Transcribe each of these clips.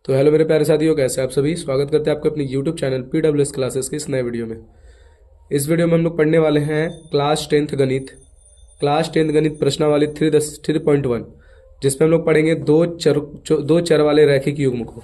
तो हेलो मेरे प्यारे साथियों, कैसे आप सभी। स्वागत करते हैं आपके अपने यूट्यूब चैनल PWS क्लासेस के इस नए वीडियो में। इस वीडियो में हम लोग पढ़ने वाले हैं क्लास 10th गणित प्रश्नावली 3.1, जिसमें हम लोग पढ़ेंगे दो चर वाले रैखिक युग्म को।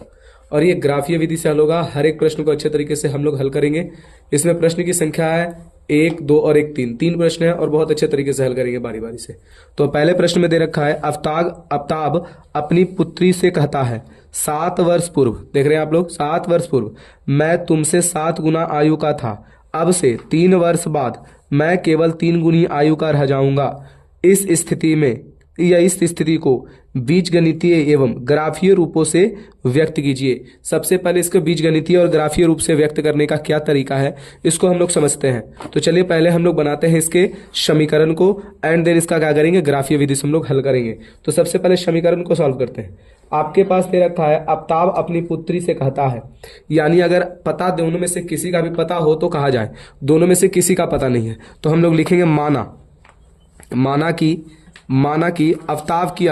और ये ग्राफीय विधि से हल होगा। हर एक प्रश्न को अच्छे तरीके से हम लोग हल करेंगे। इसमें प्रश्न की संख्या है 1, 2 और 1, 3 प्रश्न है और बहुत अच्छे तरीके से हल करेंगे बारी बारी से। तो पहले प्रश्न में दे रखा है, आफ्ताब अपनी पुत्री से कहता है 7 वर्ष पूर्व, देख रहे हैं आप लोग, 7 वर्ष पूर्व मैं तुमसे 7 गुना आयु का था। अब से 3 वर्ष बाद मैं केवल 3 गुनी आयु का रह जाऊंगा। इस स्थिति को बीजगणितीय एवं ग्राफीय रूपों से व्यक्त कीजिए। सबसे पहले इसको बीजगणितीय और ग्राफीय रूप से व्यक्त करने का क्या तरीका है, इसको हम लोग समझते हैं। तो चलिए पहले हम लोग बनाते हैं इसके समीकरण को, एंड देन इसका क्या करेंगे, ग्राफीय विधि से हम लोग हल करेंगे। तो सबसे पहले समीकरण को सॉल्व करते हैं। आपके पास दे रखा है, आफ्ताब अपनी पुत्री से कहता है, यानी अगर पता दोनों में से किसी का भी पता हो तो कहा जाए, दोनों में से किसी का पता नहीं है तो हम लोग लिखेंगे माना कि आफ्ताब की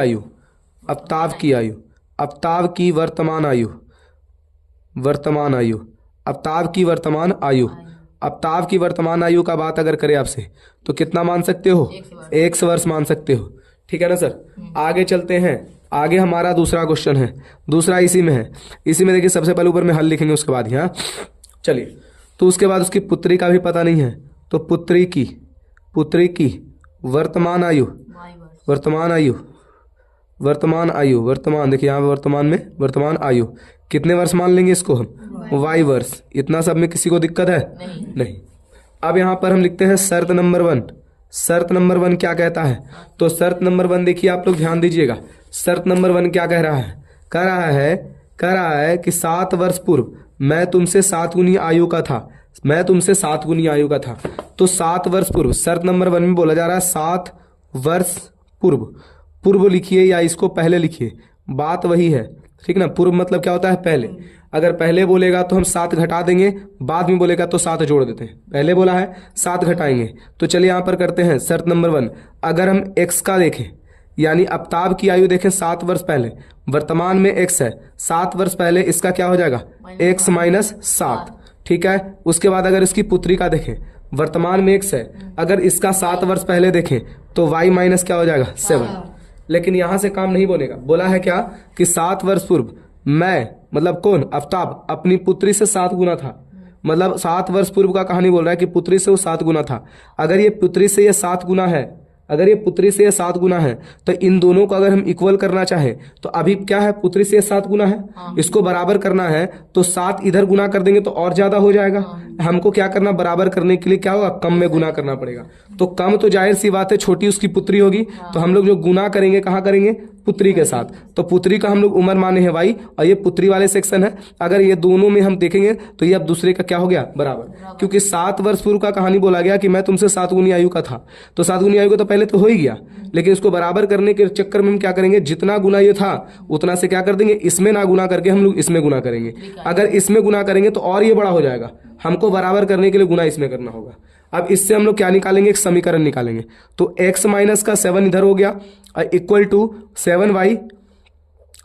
वर्तमान आयु का बात अगर करें आपसे तो कितना मान सकते हो, 1 वर्ष मान सकते हो। ठीक है ना सर। आगे चलते हैं। आगे हमारा दूसरा क्वेश्चन है, दूसरा इसी में है। इसी में देखिए सबसे पहले ऊपर में हल लिखेंगे, उसके बाद यहाँ चलिए। तो उसके बाद उसकी पुत्री का भी पता नहीं है, तो पुत्री की वर्तमान देखिए यहाँ वर्तमान आयु कितने वर्ष मान लेंगे इसको हम, y वर्ष। इतना सब में किसी को दिक्कत है नहीं। अब यहाँ पर हम लिखते हैं शर्त नंबर 1 क्या कहता है। तो शर्त नंबर 1 देखिए आप लोग ध्यान दीजिएगा। शर्त नंबर 1 क्या कह रहा है कि 7 वर्ष पूर्व मैं तुमसे 7 गुनी आयु का था। तो 7 वर्ष पूर्व, शर्त नंबर 1 में बोला जा रहा है 7 वर्ष पूर्व लिखिए या इसको पहले लिखिए, बात वही है। ठीक ना। पूर्व मतलब क्या होता है, पहले। अगर पहले बोलेगा तो हम 7 घटा देंगे, बाद में बोलेगा तो 7 जोड़ देते हैं। पहले बोला है 7 घटाएंगे। तो चलिए यहाँ पर करते हैं शर्त नंबर 1। अगर हम x का देखें, यानी आफ्ताब की आयु देखें 7 वर्ष पहले, वर्तमान में x है, 7 वर्ष पहले इसका क्या हो जाएगा, x माइनस 7। ठीक है। उसके बाद अगर इसकी पुत्री का देखें, वर्तमान में x है, अगर इसका 7 वर्ष पहले देखें तो y माइनस क्या हो जाएगा, 7। लेकिन यहां से काम नहीं बनेगा। बोला है क्या कि 7 वर्ष पूर्व मैं, मतलब कौन, आफ्ताब, अपनी पुत्री से 7 गुना था। मतलब 7 वर्ष पूर्व का कहानी बोल रहा है कि पुत्री से वो 7 गुना था। अगर ये पुत्री से ये 7 गुना है, तो इन दोनों को अगर हम इक्वल करना चाहें तो अभी क्या है, पुत्री से 7 गुना है, इसको बराबर करना है तो 7 इधर गुना कर देंगे तो और ज्यादा हो जाएगा। हमको क्या करना, बराबर करने के लिए क्या होगा, कम में गुना करना पड़ेगा। तो कम तो जाहिर सी बात है छोटी उसकी पुत्री होगी, तो हम लोग जो गुना करेंगे कहाँ करेंगे, पुत्री के साथ। तो पुत्री का हम लोग उम्र माने हैं y, और ये पुत्री वाले सेक्शन है। अगर ये दोनों में हम देखेंगे तो ये अब दूसरे का क्या हो गया, बराबर। क्योंकि 7 वर्ष पूर्व का कहानी बोला गया कि मैं तुमसे 7 गुनी आयु का था, तो 7 गुनी आयु का तो पहले तो हो ही गया, लेकिन इसको बराबर करने के चक्कर में हम क्या करेंगे, जितना गुना ये था उतना से क्या कर देंगे, इसमें ना गुना करके हम लोग इसमें गुना करेंगे। अगर इसमें गुना करेंगे तो और ये बड़ा हो जाएगा, हमको बराबर करने के लिए गुना इसमें करना होगा। अब इससे हम लोग क्या निकालेंगे, एक समीकरण निकालेंगे। तो x माइनस का 7 इधर हो गया, इक्वल टू 7y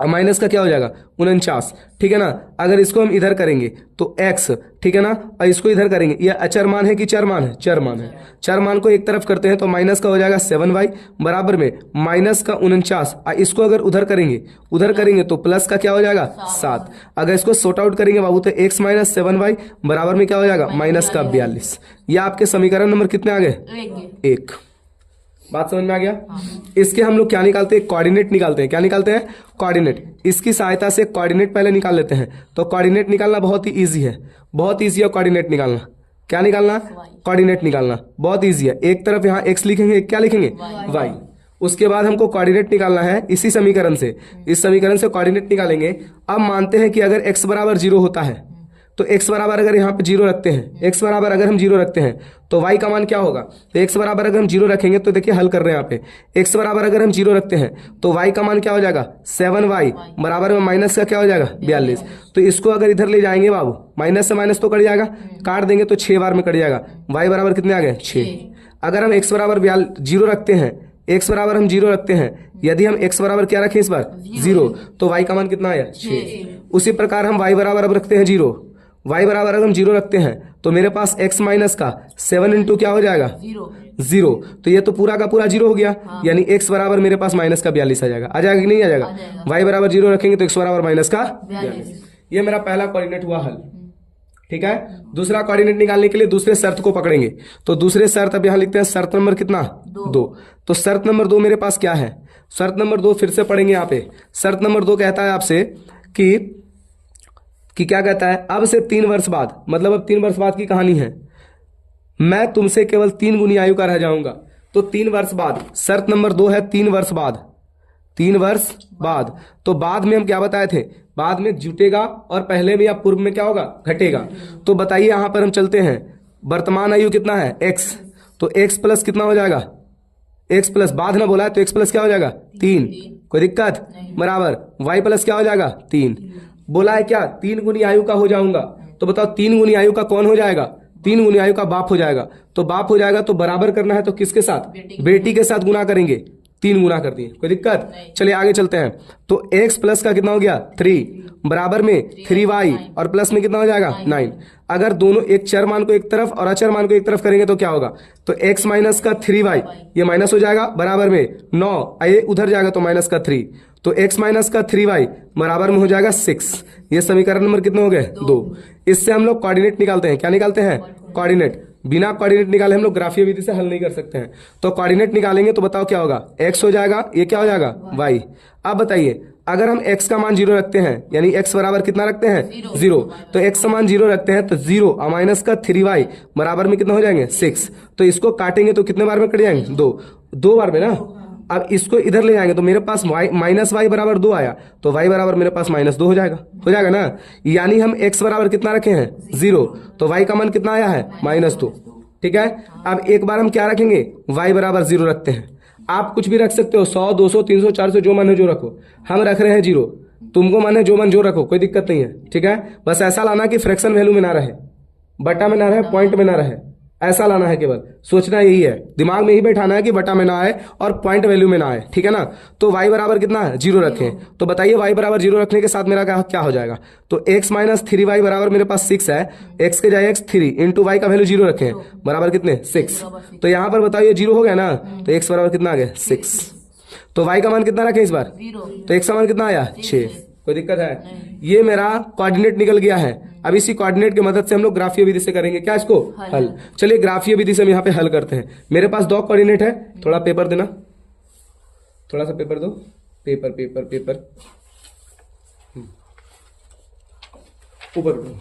माइनस का क्या हो जाएगा, 49। ठीक है ना। अगर इसको हम इधर करेंगे तो x, ठीक है ना, और इसको इधर करेंगे, ये अचर मान है कि चर मान है, चर मान है। चर मान को एक तरफ करते हैं तो माइनस का हो जाएगा 7y बराबर में माइनस का 49। इसको अगर उधर करेंगे तो प्लस का क्या हो जाएगा, 7। अगर इसको सॉर्ट आउट करेंगे बाबू तो x माइनस 7y बराबर में क्या हो जाएगा, माइनस का 42। यह आपके समीकरण नंबर कितने आ गए, 1। बात समझ में आ गया। इसके हम लोग क्या निकालते हैं, कोऑर्डिनेट निकालते हैं। क्या निकालते हैं, कोऑर्डिनेट। इसकी सहायता से कोऑर्डिनेट पहले निकाल लेते हैं। तो कोऑर्डिनेट निकालना बहुत ही इजी है, कोऑर्डिनेट निकालना। क्या निकालना, कोऑर्डिनेट निकालना बहुत इजी है। एक तरफ यहाँ x लिखेंगे, क्या लिखेंगे, y। उसके बाद हमको कोऑर्डिनेट निकालना है इसी समीकरण से, इस समीकरण से कोऑर्डिनेट निकालेंगे। अब मानते हैं कि अगर x बराबर 0 होता है तो x बराबर अगर यहाँ पे 0 रखते हैं, x बराबर अगर हम 0 रखते हैं तो y का मान क्या होगा। तो x बराबर अगर हम 0 रखेंगे तो देखिए हल कर रहे हैं यहाँ पे, x बराबर अगर हम 0 रखते हैं तो y का मान क्या हो जाएगा, 7y बराबर में माइनस का क्या हो जाएगा, 42। तो इसको अगर इधर ले जाएंगे बाबू, माइनस से माइनस तो कट जाएगा, काट देंगे तो 6 बार में कट जाएगा। y बराबर कितने आ गए, 6। अगर हम x बराबर 0 रखते हैं, x बराबर हम 0 रखते हैं, यदि हम x बराबर क्या रखें इस बार, 0, तो y का मान कितना आया, 6। उसी प्रकार हम y बराबर अब रखते हैं 0। y बराबर अगर हम 0 रखते हैं तो मेरे पास x माइनस का 7 इंटू क्या हो जाएगा 0। तो ये तो पूरा का पूरा 0 हो गया। यानी x बराबर मेरे पास माइनस का 42 आ जाएगा। आ जाएगा कि नहीं आ जाएगा? y बराबर 0 रखेंगे तो x बराबर माइनस का 42। ये मेरा पहला कोऑर्डिनेट हुआ हल। ठीक है, दूसरा कोऑर्डिनेट निकालने के लिए दूसरे शर्त को पकड़ेंगे। तो दूसरे शर्त अब यहाँ लिखते हैं शर्त नंबर कितना 2। तो शर्त नंबर 2 मेरे पास क्या है? शर्त नंबर 2 फिर से पढ़ेंगे यहाँ पे। शर्त नंबर 2 कहता है आपसे कि क्या कहता है, अब से 3 वर्ष बाद, मतलब अब 3 वर्ष बाद की कहानी है, मैं तुमसे केवल 3 गुनी आयु का रह जाऊंगा। तो 3 वर्ष बाद, शर्त नंबर 2 है 3 वर्ष बाद। 3 वर्ष बाद, तो बाद में हम क्या बताए थे, बाद में जुटेगा और पहले में या पूर्व में क्या होगा, घटेगा। तो बताइए यहां पर हम चलते हैं, वर्तमान आयु कितना है x, तो x प्लस कितना हो जाएगा, x प्लस, बाद ना बोला है तो x प्लस क्या हो जाएगा 3, कोई दिक्कत, बराबर y प्लस क्या हो जाएगा 3। बोला है क्या 3 गुनी आयु का हो जाऊंगा। तो बताओ 3 गुनी आयु का कौन हो जाएगा, 3 गुनी आयु का बाप हो जाएगा। तो बाप हो जाएगा तो बराबर करना है तो किसके साथ, बेटी के साथ गुना करेंगे। 3 गुना कर दिए, कोई दिक्कत। चलिए आगे चलते हैं। तो x प्लस का कितना हो गया 3, बराबर में 3y और प्लस में कितना हो जाएगा 9। अगर दोनों एक चर मान को एक तरफ और अचर मान को एक तरफ करेंगे तो क्या होगा, तो x माइनस का 3y ये माइनस हो जाएगा, बराबर में 9, ये उधर जाएगा तो माइनस का 3, तो x माइनस का 3y बराबर में हो जाएगा 6। ये समीकरण नंबर कितने हो गए 2। इससे हम लोग कोऑर्डिनेट निकालते हैं। क्या निकालते हैं, कोऑर्डिनेट। बिना कोऑर्डिनेट निकाले हम लोग ग्राफीय विधि से हल नहीं कर सकते हैं। तो कोऑर्डिनेट निकालेंगे तो बताओ क्या होगा, x हो जाएगा, ये क्या हो जाएगा y। अब बताइए अगर हम x का मान 0 रखते हैं, यानी x बराबर कितना रखते हैं 0, तो x का मान 0 रखते हैं तो 0 माइनस का 3y बराबर में कितना हो जाएंगे 6। तो इसको काटेंगे तो कितने बार में कट जाएंगे, 2 बार में ना। अब इसको इधर ले जाएंगे तो मेरे पास माइनस वाई बराबर 2 आया, तो y बराबर मेरे पास -2 हो जाएगा ना। यानी हम x बराबर कितना रखे हैं 0, तो y का मान कितना आया है -2। ठीक है, अब एक बार हम क्या रखेंगे, y बराबर 0 रखते हैं। आप कुछ भी रख सकते हो, 100 200 300 400 जो मन है जो रखो। हम रख रहे हैं 0, तुमको मन है जो मन जो रखो, कोई दिक्कत नहीं है। ठीक है, बस ऐसा लाना कि फ्रैक्शन वैल्यू में ना रहे, बटा में ना रहे, पॉइंट में ना रहे, ऐसा लाना है। केवल सोचना यही है, दिमाग में ही बैठाना है कि बटा में ना आए और पॉइंट वैल्यू में ना आए। ठीक है ना। तो y बराबर कितना है 0 रखें। तो बताइए y बराबर 0 रखने के साथ मेरा क्या हो जाएगा, तो x माइनस 3y बराबर मेरे पास 6 है। x के जाए x 3 इंटू वाई का वैल्यू 0 रखें, बराबर कितने 6। तो यहाँ पर बताइए 0 हो गया ना, तो x बराबर कितना आ गया 6। तो y का मान कितना रखें इस बार, तो x का मान कितना आया 6। कोई दिक्कत है। ये मेरा कोऑर्डिनेट निकल गया है। अब इसी कोऑर्डिनेट की मदद से हम लोग ग्राफीय विधि से करेंगे क्या, इसको हल। चलिए ग्राफीय विधि से हम यहाँ पे हल करते हैं। मेरे पास 2 कोऑर्डिनेट है, थोड़ा पेपर देना, थोड़ा सा पेपर दो, पेपर पेपर पेपर ऊपर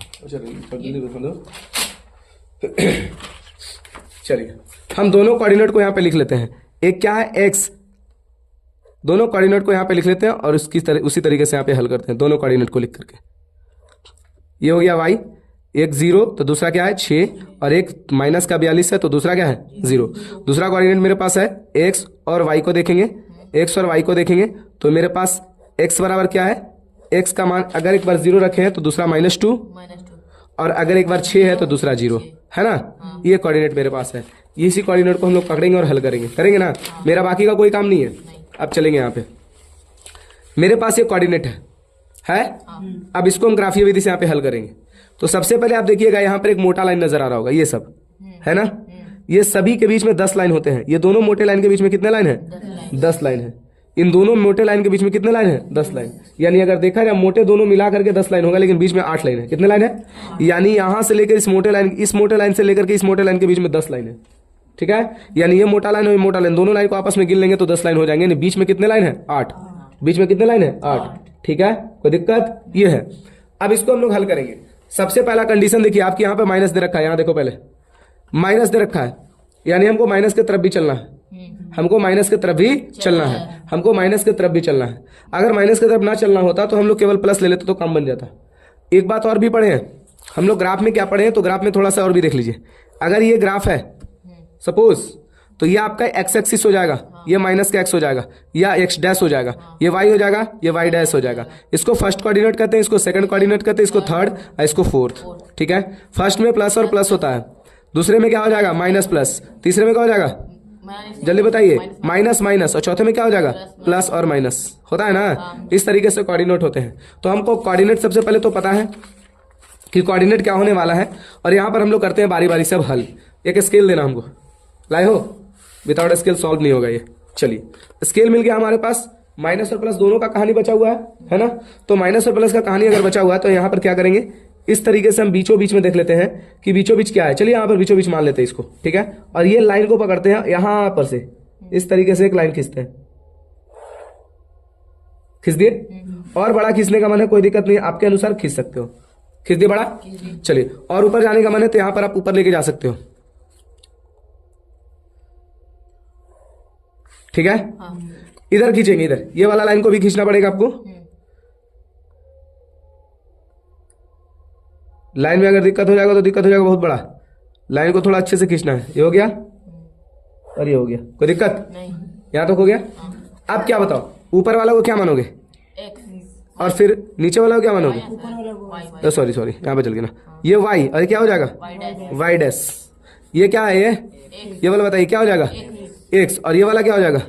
चलिए हम दोनों कोऑर्डिनेट को यहाँ पे लिख लेते हैं। एक क्या है x, दोनों कोऑर्डिनेट को यहाँ पे लिख लेते हैं और उसी तरीके से यहाँ पे हल करते हैं दोनों कोऑर्डिनेट को लिख करके। ये हो गया y, एक 0 तो दूसरा क्या है 6 और एक माइनस का 42 है तो दूसरा क्या है 0। दूसरा कोऑर्डिनेट मेरे पास है x और y को देखेंगे, x और y को देखेंगे तो मेरे पास x बराबर क्या है, x का मान अगर एक बार 0 रखे हैं तो दूसरा -2 और अगर एक बार 6 है तो दूसरा 0 है ना। ये कोऑर्डिनेट मेरे पास है। इसी कोऑर्डिनेट को हम लोग पकड़ेंगे और हल करेंगे ना। मेरा बाकी का कोई काम नहीं है। अब चलेंगे यहाँ पे, मेरे पास ये कोऑर्डिनेट है। अब इसको हम ग्राफीय विधि से यहाँ पे हल करेंगे। तो सबसे पहले आप देखिएगा यहाँ पर एक मोटा लाइन नजर आ रहा होगा, ये सब है ना। ये सभी के बीच में 10 लाइन होते हैं। ये दोनों मोटे लाइन के बीच में कितने लाइन है 10 लाइन है। इन दोनों मोटे लाइन के बीच में कितने लाइन है 10 लाइन। यानी अगर देखा जाए मोटे दोनों मिला करके 10 लाइन होगा, लेकिन बीच में 8 लाइन है। कितने लाइन है, यानी यहां से लेकर इस मोटे लाइन से लेकर के इस मोटे लाइन के बीच में 10 लाइन है। ठीक है, यानी ये मोटा लाइन और ये मोटा लाइन दोनों लाइन को आपस में गिन लेंगे तो 10 लाइन हो जाएंगे। बीच में कितने लाइन है 8, बीच में कितने लाइन है 8। ठीक है, कोई दिक्कत, ये है। अब इसको हम लोग हल करेंगे। सबसे पहला कंडीशन देखिए, आपके यहाँ पे माइनस दे रखा है, यहाँ देखो पहले माइनस दे रखा है, यानी हमको माइनस की तरफ भी चलना है, हमको माइनस की तरफ भी चलना है, हमको माइनस की तरफ भी चलना है। अगर माइनस की तरफ ना चलना होता तो हम लोग केवल प्लस ले लेते तो काम बन जाता। एक बात और भी पढ़े हैं हम लोग, ग्राफ में क्या पढ़े हैं, तो ग्राफ में थोड़ा सा और भी देख लीजिए। अगर ये ग्राफ है सपोज, तो ये आपका एक्स एक्सिस हो जाएगा, ये माइनस का एक्स हो जाएगा, या एक्स डैश हो जाएगा, ये वाई हो जाएगा, ये वाई डैश हो जाएगा। इसको फर्स्ट कोऑर्डिनेट कहते हैं, इसको सेकंड कोऑर्डिनेट कहते हैं, इसको थर्ड और इसको फोर्थ। ठीक है, फर्स्ट में प्लस और प्लस होता है, दूसरे में क्या हो जाएगा माइनस प्लस, तीसरे में क्या हो जाएगा जल्दी बताइए, माइनस माइनस, और चौथे में क्या हो जाएगा, प्लस और माइनस, होता है ना। इस तरीके से कोऑर्डिनेट होते हैं। तो हमको कोऑर्डिनेट सबसे पहले तो पता है कि कोऑर्डिनेट क्या होने वाला है, और यहाँ पर हम लोग करते हैं बारी बारी से अब हल। एक स्केल देना हमको, लाए हो, विदाउट स्केल सॉल्व नहीं होगा ये। चलिए, स्केल मिल गया हमारे पास, माइनस और प्लस दोनों का कहानी बचा हुआ है ना। तो माइनस और प्लस का कहानी अगर बचा हुआ है तो यहाँ पर क्या करेंगे, इस तरीके से हम बीचों बीच में देख लेते हैं कि बीचों बीच क्या है। चलिए यहाँ पर बीचों बीच मान लेते हैं इसको, ठीक है। और ये लाइन को पकड़ते हैं यहाँ पर से, इस तरीके से एक लाइन खींचते हैं, खींच दिए। और बड़ा खींचने का मन है, कोई दिक्कत नहीं, आपके अनुसार खींच सकते हो, खींच दिए बड़ा। चलिए, और ऊपर जाने का मन है तो यहाँ पर आप ऊपर लेके जा सकते हो, ठीक है। इधर खींचेंगे, इधर ये वाला लाइन को भी खींचना पड़ेगा आपको। लाइन में अगर दिक्कत हो जाएगा तो दिक्कत हो जाएगा बहुत बड़ा। लाइन को थोड़ा अच्छे से खींचना है। ये हो गया और ये हो गया, कोई दिक्कत नहीं, यहाँ तक हो गया। अब क्या बताओ, ऊपर वाला को क्या मानोगे, और फिर नीचे वाला को क्या मानोगे, सॉरी यहाँ पे चल गया ना, ये वाई, और ये क्या हो जाएगा, वाई डैश। ये क्या है, ये वाला बताइए क्या हो जाएगा, एक्स, और ये वाला क्या हो जाएगा,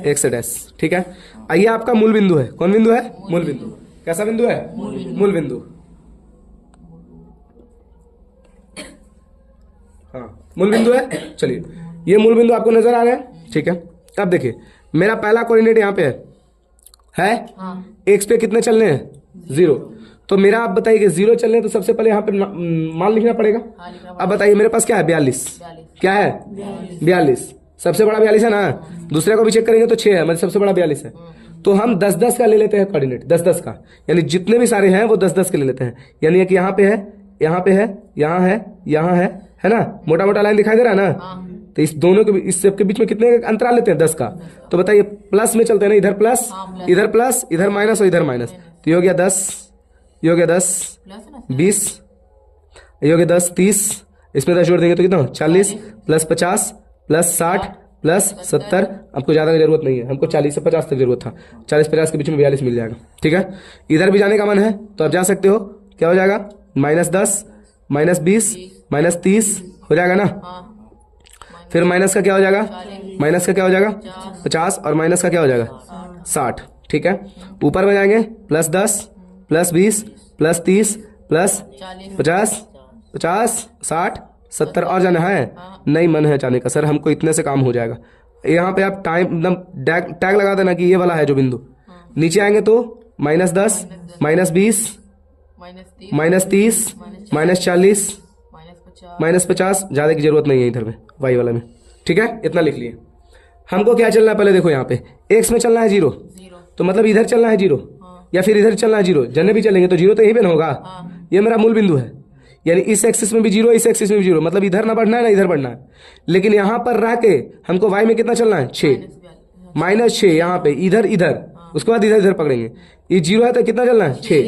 एक्स डैश, ठीक है। ये आपका मूल बिंदु है। कौन बिंदु है, मूल बिंदु। कैसा बिंदु है, मूल बिंदु। हाँ, मूल बिंदु है। चलिए, ये मूल बिंदु आपको नजर आ रहा है, ठीक है। अब देखिए, मेरा पहला कोऑर्डिनेट यहाँ पे है एक्स पे कितने चलने हैं, 0। तो मेरा आप बताइए कि 0 चलने हैं, तो सबसे पहले यहाँ पे मान लिखना पड़ेगा। अब बताइए मेरे पास क्या है, 42। क्या है, 42। सबसे बड़ा 42 है ना। दूसरे को भी चेक करेंगे तो 6 है, मतलब सबसे बड़ा 42 है। तो हम 10-10 का ले लेते हैं कोऑर्डिनेट, 10-10 का, यानी जितने भी सारे हैं वो 10-10 के ले लेते हैं। यानी कि यहाँ पे है, यहाँ पे है, यहाँ है, यहाँ है ना। मोटा मोटा लाइन दिखाई दे रहा है ना। तो इस दोनों के, इस सबके बीच में कितने अंतराल लेते हैं, 10 का। तो बताइए, प्लस में चलते हैं ना, इधर प्लस, इधर प्लस, इधर माइनस और इधर माइनस। तो ये हो गया 10, ये हो गया 10, 20, ये हो गया 10, 30, इसमें 10 जोड़ देंगे तो कितना, 40 प्लस 50 प्लस 60 प्लस 70। आपको ज्यादा की जरूरत नहीं है, हमको 40 से 50 तक जरूरत था। 40-50 के बीच में 42 मिल जाएगा, ठीक है। इधर भी जाने का मन है तो आप जा सकते हो। क्या हो जाएगा, -10 -20 -30 हो जाएगा ना। फिर माइनस का क्या हो जाएगा, माइनस का क्या हो जाएगा, 50, और माइनस का क्या हो जाएगा, 60, ठीक है। ऊपर में जाएंगे, +10 +20 +30 +50 50 60 70, और जाना है नहीं, मन है जाने का सर, हमको इतने से काम हो जाएगा। यहाँ पे आप टाइम एकदम टैग लगा देना कि ये वाला है जो बिंदु। नीचे आएंगे तो -10 -20 -30 -40 -50, ज्यादा की जरूरत नहीं है इधर में, वाई वाला में, ठीक है। इतना लिख लिए। हमको क्या चलना है पहले देखो, यहाँ पे एक्स में चलना है 0, तो मतलब इधर चलना है 0, या फिर इधर चलना है 0। जन्ने भी चलेंगे तो 0 तो यहीं पे ना होगा। ये मेरा मूल बिंदु है, यानी इस एक्सिस में भी 0, इस एक्सिस में भी 0, मतलब इधर ना बढ़ना है ना इधर बढ़ना है। लेकिन यहाँ पर रह के हमको वाई में कितना चलना है, 6, -6 यहाँ पे, इधर इधर, उसके बाद इधर इधर पकड़ेंगे। ये 0 है तो कितना चलना है, 6।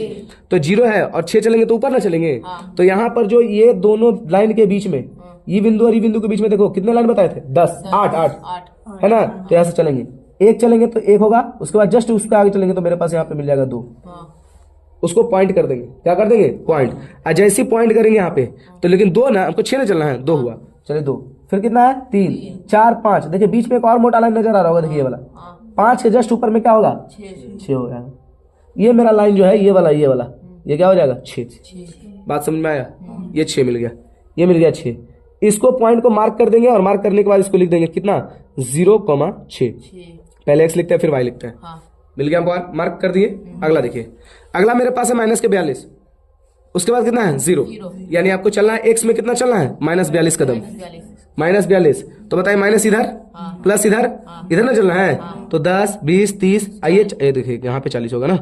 तो 0 है और 6 चलेंगे तो ऊपर ना चलेंगे। तो यहाँ पर जो ये दोनों लाइन के बीच में, ये बिंदु और ये बिंदु के बीच में देखो कितने लाइन बताए थे, 10 8 है ना। तो यहाँ से चलेंगे, एक चलेंगे तो एक होगा, उसके बाद जस्ट उसके आगे चलेंगे तो मेरे पास यहाँ पे मिल जाएगा 2। उसको पॉइंट कर देंगे, क्या कर देंगे, पॉइंट। और जैसे पॉइंट करेंगे यहाँ पे तो, लेकिन 2 ना, हमको 6 ना चलना है, 2 हुआ, चले 2, फिर कितना है 3 4 5। देखिए बीच में एक और मोटा लाइन नजर आ रहा होगा, देखिए ये वाला 5 के जस्ट ऊपर में क्या होगा, 6 हो जाएगा। ये मेरा लाइन जो है, ये वाला ये क्या हो जाएगा, 6। बात समझ में आया, ये 6 मिल गया, ये मिल गया 6। इसको पॉइंट को मार्क कर देंगे, और मार्क करने के बाद इसको लिख देंगे कितना, 0,6। पहले x लिखते हैं फिर y लिखते हैं। मिल गया, मार्क कर दिए। अगला देखिए, अगला मेरे पास है -42, उसके बाद कितना है 0, यानी आपको चलना है x में कितना चलना है, -42 कदम, -42। तो बताइए माइनस इधर प्लस इधर, इधर ना चलना है। तो 10 20 30, आइए देखिए यहाँ पे 40 होगा ना,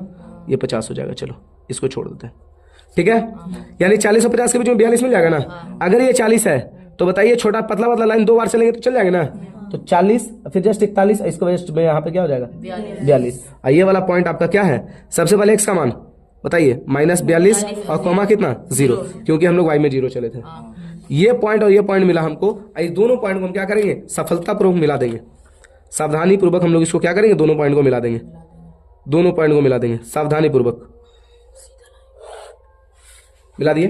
ये 50 हो जाएगा। चलो इसको छोड़ देते हैं, ठीक है। यानी 40 और 50 के बीच में 42 मिल जाएगा ना। अगर ये 40 है तो बताइए छोटा पतला लाइन 2 बार चलेंगे तो चल जाएगा ना। तो 40 फिर जस्ट 41, इसको जस्ट में यहाँ पे क्या हो जाएगा, 42। ये वाला पॉइंट आपका क्या है, सबसे पहले x का मान बताइए, -42 और कॉमा कितना 0, क्योंकि हम लोग y में 0 चले थे। ये पॉइंट और ये पॉइंट मिला हमको, इस दोनों पॉइंट को हम क्या करेंगे, सफलतापूर्वक मिला देंगे। सावधानी पूर्वक हम लोग इसको क्या करेंगे, दोनों पॉइंट को मिला देंगे, दोनों पॉइंट को मिला देंगे सावधानी पूर्वक। मिला दिए,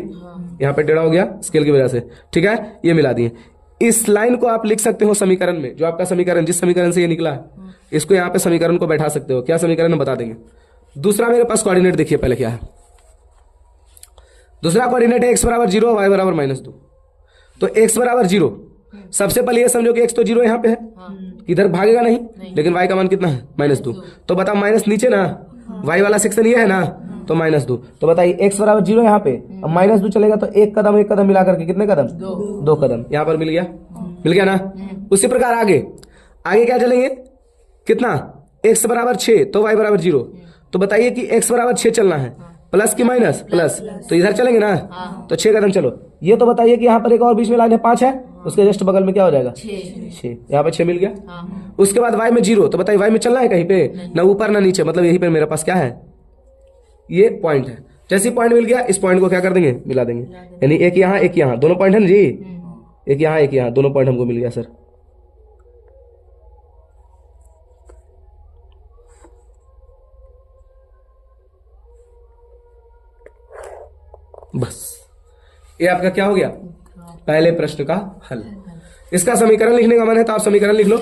यहाँ पे टेढ़ा हो गया स्केल की वजह से, ठीक है। ये मिला दिए। इस लाइन को आप लिख सकते हो समीकरण में, जो आपका समीकरण जिस समीकरण से ये निकला है, इसको यहाँ पे समीकरण को बैठा सकते हो। क्या समीकरण है बता देंगे। दूसरा मेरे पास कोऑर्डिनेट देखिए पहले क्या है। दूसरा कोऑर्डिनेट है x बराबर 0 y बराबर -2। तो x बराबर 0, सबसे पहले ये समझो कि x तो 0 यहाँ पे है, इधर भागेगा नहीं, लेकिन y का मान कितना है -2। तो बताओ माइनस नीचे ना, y वाला सेक्शन ये है ना, तो -2। तो बताइए x बराबर 0 यहाँ पे, अब -2 चलेगा तो एक कदम मिला करके कितने कदम, 2 कदम यहाँ पर मिल गया ना। उसी प्रकार आगे क्या चलेंगे, कितना, x बराबर 6 तो y बराबर 0। तो बताइए कि x बराबर 6 चलना है, प्लस की माइनस, प्लस, तो इधर चलेंगे ना, तो 6 कदम चलो। ये तो बताइए कि यहाँ पर एक और बीच में लाइन है 5 है, उसके जस्ट बगल में क्या हो जाएगा 6, यहाँ पे 6 मिल गया। उसके बाद y में 0, तो बताइए y में चलना है कहीं पे, ना ऊपर ना नीचे, मतलब यहीं पे मेरे पास क्या है, ये पॉइंट है। जैसे पॉइंट मिल गया, इस पॉइंट को क्या कर देंगे, मिला देंगे, यानी एक यहाँ दोनों पॉइंट है ना जी, एक यहाँ दोनों पॉइंट हमको मिल गया सर। बस ये आपका क्या हो गया, पहले प्रश्न का हल। इसका समीकरण लिखने का मन है तो आप समीकरण लिख लो।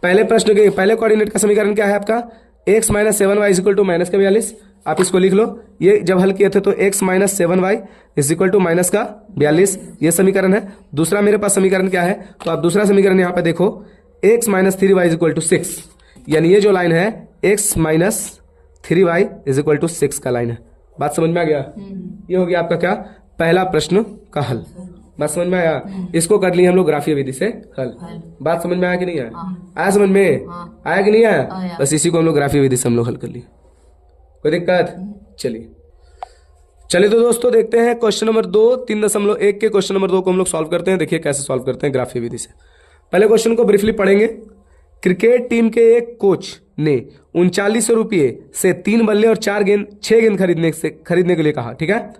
पहले प्रश्न के पहले कोऑर्डिनेट का समीकरण क्या है आपका, x - 7y = -42। आप इसको लिख लो। ये जब हल किए थे तो x - 7y = -42, ये समीकरण है। दूसरा मेरे पास समीकरण क्या है, तो आप दूसरा समीकरण यहाँ पे देखो, x - 3y = 6, यानी ये जो लाइन है x - 3y = 6 का लाइन है। बात समझ में आ गया। ये हो गया आपका क्या, पहला प्रश्न का हल। बात समझ में आया। इसको कर लिए हम लोग ग्राफीय विधि से हल। बात समझ में आया कि नहीं आया, आया समझ में, आया कि नहीं आया, बस इसी को हम लोग ग्राफीय विधि से हम लोग हल कर लिए। कोई दिक्कत, चलिए तो दोस्तों देखते हैं क्वेश्चन नंबर 2 3.1 के क्वेश्चन नंबर 2 को हम लोग सॉल्व करते हैं। देखिए कैसे सॉल्व करते हैं ग्राफीय विधि से। पहले क्वेश्चन को ब्रीफली पढ़ेंगे। क्रिकेट टीम के एक कोच ने 3900 रुपये से 3 बल्ले और 6 गेंद खरीदने के लिए कहा, ठीक है।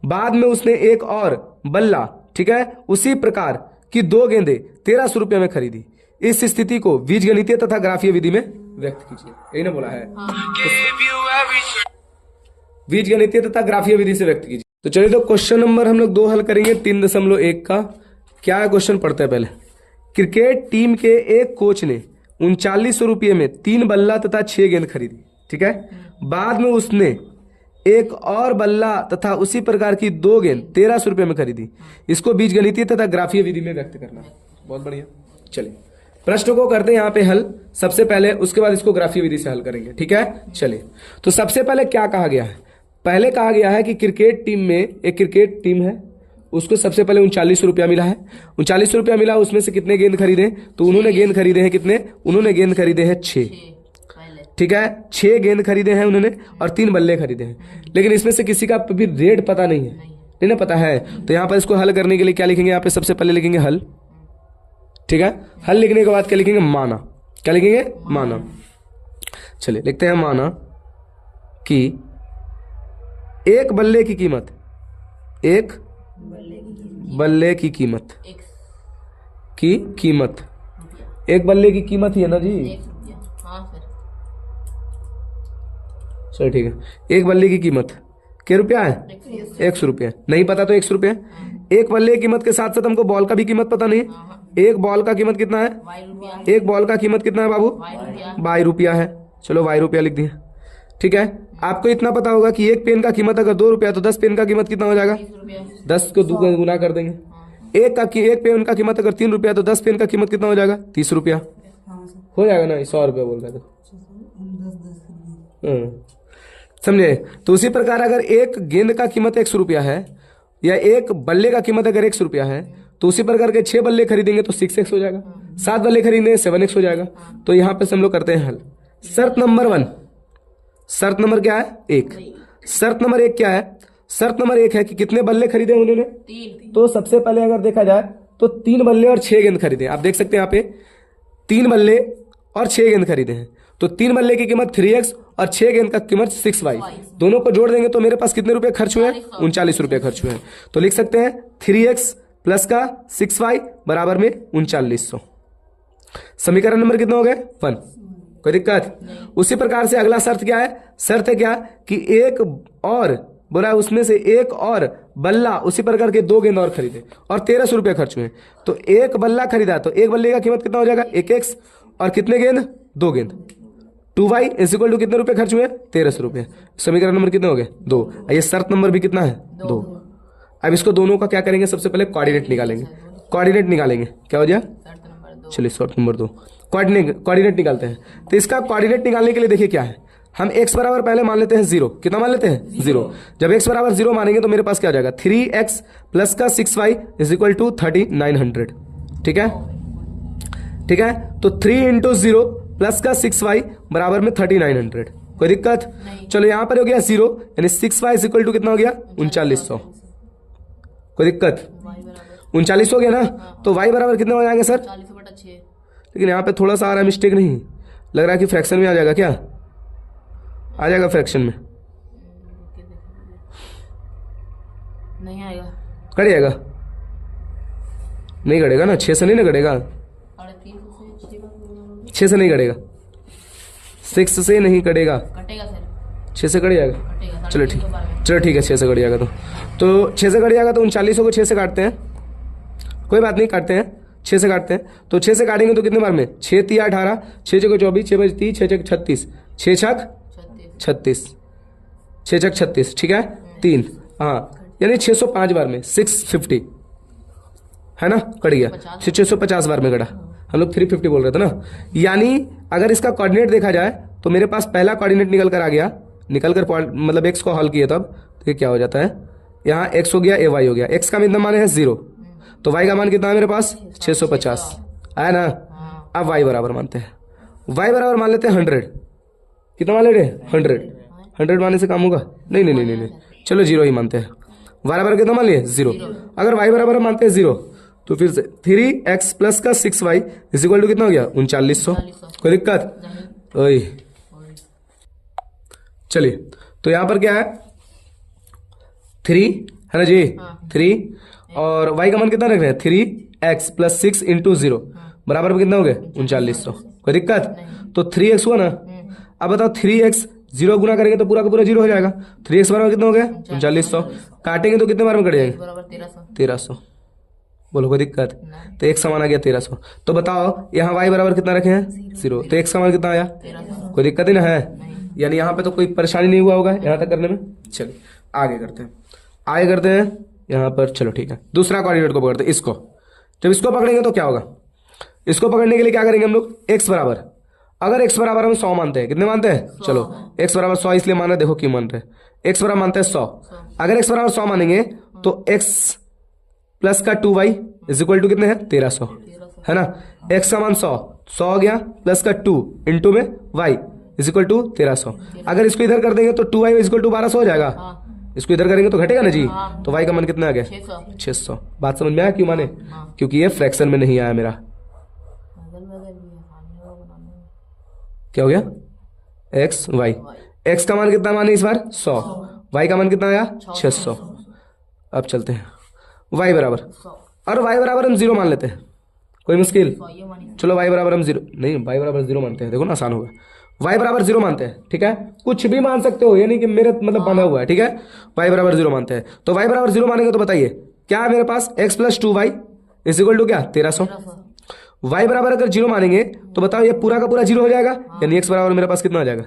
बाद में उसने एक और बल्ला, ठीक है, उसी प्रकार की 2 गेंदें 1300 रुपये में खरीदी। इस स्थिति को बीजगणितीय तथा ग्राफीय विधि में व्यक्त कीजिए। यही ना बोला है, बीजगणितीय तथा ग्राफीय विधि से व्यक्त कीजिए। तो चलिए तो क्वेश्चन नंबर हम लोग 2 हल करेंगे 3.1 का। क्या है क्वेश्चन, पढ़ते हैं पहले। क्रिकेट टीम के एक कोच ने 3900 रुपये में 3 बल्ला तथा 6 गेंद खरीदी, ठीक है। बाद में उसने एक और बल्ला तथा उसी प्रकार की 2 गेंद 1300 रुपये में खरीदी। इसको बीजगणितीय तथा ग्राफीय विधि में व्यक्त करना है। बहुत बढ़िया। चलिए प्रश्न को करते हैं यहाँ पे हल सबसे पहले, उसके बाद इसको ग्राफीय विधि से हल करेंगे, ठीक है। चलिए तो सबसे पहले क्या कहा गया है, पहले कहा गया है कि क्रिकेट टीम में, एक क्रिकेट टीम है, उसको सबसे पहले 3900 रुपया मिला है। 3900 रुपया मिला, उसमें से कितने गेंद खरीदे, तो उन्होंने गेंद खरीदे हैं कितने, उन्होंने गेंद खरीदे हैं 6, ठीक है। 6 गेंद खरीदे हैं उन्होंने और 3 बल्ले खरीदे हैं। लेकिन इसमें से किसी का भी रेट पता नहीं है, नहीं ना पता है। तो यहाँ पर इसको हल करने के लिए क्या लिखेंगे, यहाँ पे सबसे पहले लिखेंगे हल, ठीक है। हल लिखने के बाद क्या लिखेंगे, माना। क्या लिखेंगे, माना। चलिए लिखते हैं, माना कि एक बल्ले की कीमत, एक बल्ले की कीमत, एक बल्ले की कीमत ही है ना जी, चलो ठीक है। एक बल्ले की कीमत क्या रुपया है, 100 रुपया। नहीं पता तो 100 रुपया। एक बल्ले की कीमत के साथ साथ हमको बॉल का भी कीमत पता नहीं। एक बॉल का कीमत कितना है, एक बॉल का कीमत कितना है बाबू, 22 रुपया है। चलो 22 रुपया लिख दिया, ठीक है। आपको इतना पता होगा कि एक पेन का कीमत अगर 2 रुपया तो 10 पेन का कीमत कितना हो जाएगा, 10 को 2 गुना कर देंगे। एक पेन का कीमत अगर 3 रुपया तो 10 पेन का कीमत कितना हो जाएगा, 30 रुपया हो जाएगा ना। 100 रुपया बोल रहे थे, समझे। तो उसी प्रकार अगर एक गेंद का कीमत 100 रुपया है या एक बल्ले का कीमत अगर 100 रुपया है, तो उसी प्रकार के 6 बल्ले खरीदेंगे तो 6x हो जाएगा, 7 बल्ले खरीदेंगे 7x हो जाएगा। तो यहाँ पे हम लोग करते हैं हल। शर्त नंबर 1, शर्त नंबर क्या है, 1। शर्त नंबर 1 क्या है, शर्त नंबर 1 है कि कितने बल्ले खरीदे उन्होंने, 3। तो सबसे पहले अगर देखा जाए तो 3 बल्ले और 6 गेंद खरीदे। आप देख सकते हैं यहाँ पे 3 बल्ले और 6 गेंद खरीदे हैं। तो 3 बल्ले की कीमत 3x और 6 गेंद का कीमत 6y, दोनों को जोड़ देंगे तो मेरे पास कितने रुपए खर्च हुए हैं, 39 रुपये खर्च हुए हैं। तो लिख सकते हैं 3x प्लस का 6y बराबर में 3900। समीकरण नंबर कितना हो गए, 1। कोई दिक्कत। उसी प्रकार से अगला शर्त क्या है, शर्त है क्या कि एक और बोला है उसमें से एक और बल्ला उसी प्रकार के 2 गेंद और खरीदे और 1300 रुपये खर्च हुए। तो एक बल्ला खरीदा तो एक बल्ले का कीमत कितना हो जाएगा, 1x, और कितने गेंद, 2 गेंद। 2y इक्वल टू कितने रुपए खर्च हुए, 1300 रुपये। समीकरण नंबर कितने हो गए, 2। ये शर्त नंबर भी कितना है, 2। अब इसको दोनों का क्या करेंगे, सबसे पहले कोऑर्डिनेट निकालेंगे। कोऑर्डिनेट निकालेंगे, क्या हो जाए, चलिए शर्त नंबर 2 कोऑर्डिनेट निकालते हैं। तो इसका कोऑर्डिनेट निकालने के लिए देखिए क्या है, हम x बराबर पहले मान लेते हैं 0। कितना मान लेते हैं, 0। जब x बराबर 0 मानेंगे तो मेरे पास क्या हो जाएगा, 3x प्लस का 6y इक्वल टू 3900। ठीक है, ठीक है। तो 3 इंटू 0 प्लस का 6y बराबर में 3900। कोई दिक्कत, चलो यहां पर हो गया 0, यानी 6y इक्वल टू कितना हो गया, 3900। कोई दिक्कत, 39 हो गया ना। तो y बराबर कितने हो जाएंगे सर, लेकिन यहाँ पे थोड़ा सा आ रहा है मिस्टेक, नहीं लग रहा है कि फ्रैक्शन में आ जाएगा, क्या आ जाएगा फ्रैक्शन में, नहीं आएगा, कट जाएगा, नहीं कटेगा ना, 6 से नहीं ना कटेगा, 6 से नहीं कटेगा, 6 से नहीं कटेगा, कटेगा सर, 6 से कट जाएगा, कटेगा। चलो ठीक, चलो ठीक है, 6 से कट जाएगा तो 6 से कट जाएगा तो 3900 को 6 से काटते हैं, कोई बात नहीं, काटते हैं, 6 से काटते हैं। तो 6 से काटेंगे तो कितने बार में, 6 3 18, 6 6 24, 6 5 30, 6 6 36, 6 6 36, 6 6 36, ठीक है, 3, हाँ, यानी 605 बार में 650 है ना, कट गया। 650 बार में कटा, हम लोग 350 बोल रहे थे ना। यानी अगर इसका कोऑर्डिनेट देखा जाए तो मेरे पास पहला कोऑर्डिनेट निकल कर आ गया, निकल कर मतलब x को हल किया तब, तो ये क्या हो जाता है, यहाँ x हो गया, ये y हो गया। x का मतलब मान है 0, तो y का मान कितना है मेरे पास, 650 आया ना। अब y बराबर मानते हैं, y बराबर मान लेते हैं 100। कितना मान ले रहे, 100 मानने से काम होगा, नहीं नहीं नहीं नहीं, चलो 0 ही मानते हैं। y बराबर कितना मान लिए, 0। अगर y बराबर मानते हैं 0 तो फिर से 3x प्लस का 6y इक्वल टू कितना हो गया, 3900। कोई दिक्कत, ओए चलिए, तो यहां पर क्या है, 3 है ना जी, 3 और y का मान कितना रख रहे हैं, 3x प्लस 6 इंटू 0 बराबर में कितना हो गया, 3900। कोई दिक्कत, तो 3x हुआ ना। अब बताओ 3x 0 गुना करेंगे तो पूरा का पूरा 0 हो जाएगा। 3x बराबर कितना हो गया, 3900। काटेंगे तो कितने बार में कट जाएंगे, 1300। बोलो कोई दिक्कत, तो एक समान आ गया 1300। तो बताओ यहाँ y बराबर कितना रखे हैं, 0, तो एक समान कितना आया, कोई दिक्कत ही ना है, यानी यहाँ पे तो कोई परेशानी नहीं हुआ होगा यहाँ तक करने में। चलिए आगे करते हैं, यहाँ पर, चलो ठीक है, दूसरा कोऑर्डिनेट को पकड़ते हैं, इसको। जब इसको पकड़ेंगे तो क्या होगा, इसको पकड़ने के लिए क्या करेंगे हम लोग, x बराबर, अगर x बराबर हम 100 मानते हैं, कितने मानते हैं, चलो x बराबर 100 इसलिए मान रहे, देखो क्यों मान रहे, x बराबर मानते हैं 100। अगर x बराबर 100 मानेंगे तो x प्लस का 2y इक्वल टू कितने हैं, 1300 है ना। x का मान 100 हो गया, प्लस का 2 इंटू में y इक्वल टू 1300। अगर इसको इधर कर देंगे तो 2y इक्वल टू 1200 हो जाएगा, इसको इधर करेंगे तो घटेगा ना जी। तो y का मान कितना आ गया, 600। बात समझ में आया क्यों माने, क्योंकि ये फ्रैक्शन में नहीं आया मेरा। क्या हो गया, x y, x का मान कितना माने इस बार 100, y का मान कितना आया 600। अब चलते हैं y बराबर, और y बराबर हम 0 मान लेते हैं, कोई मुश्किल, चलो y बराबर हम 0 नहीं, y बराबर 0 मानते हैं, देखो ना आसान होगा। y बराबर 0 मानते हैं, ठीक है, कुछ भी मान सकते हो, यानी कि मेरे मतलब बंधा हुआ है, ठीक है। y बराबर 0 मानते हैं, तो y बराबर 0 मानेंगे तो बताइए क्या है मेरे पास, x plus 2y equal to क्या, 1300। y बराबर अगर 0 मानेंगे तो बताओ ये पूरा का पूरा 0 हो जाएगा, यानी x बराबर मेरे पास कितना आ जाएगा,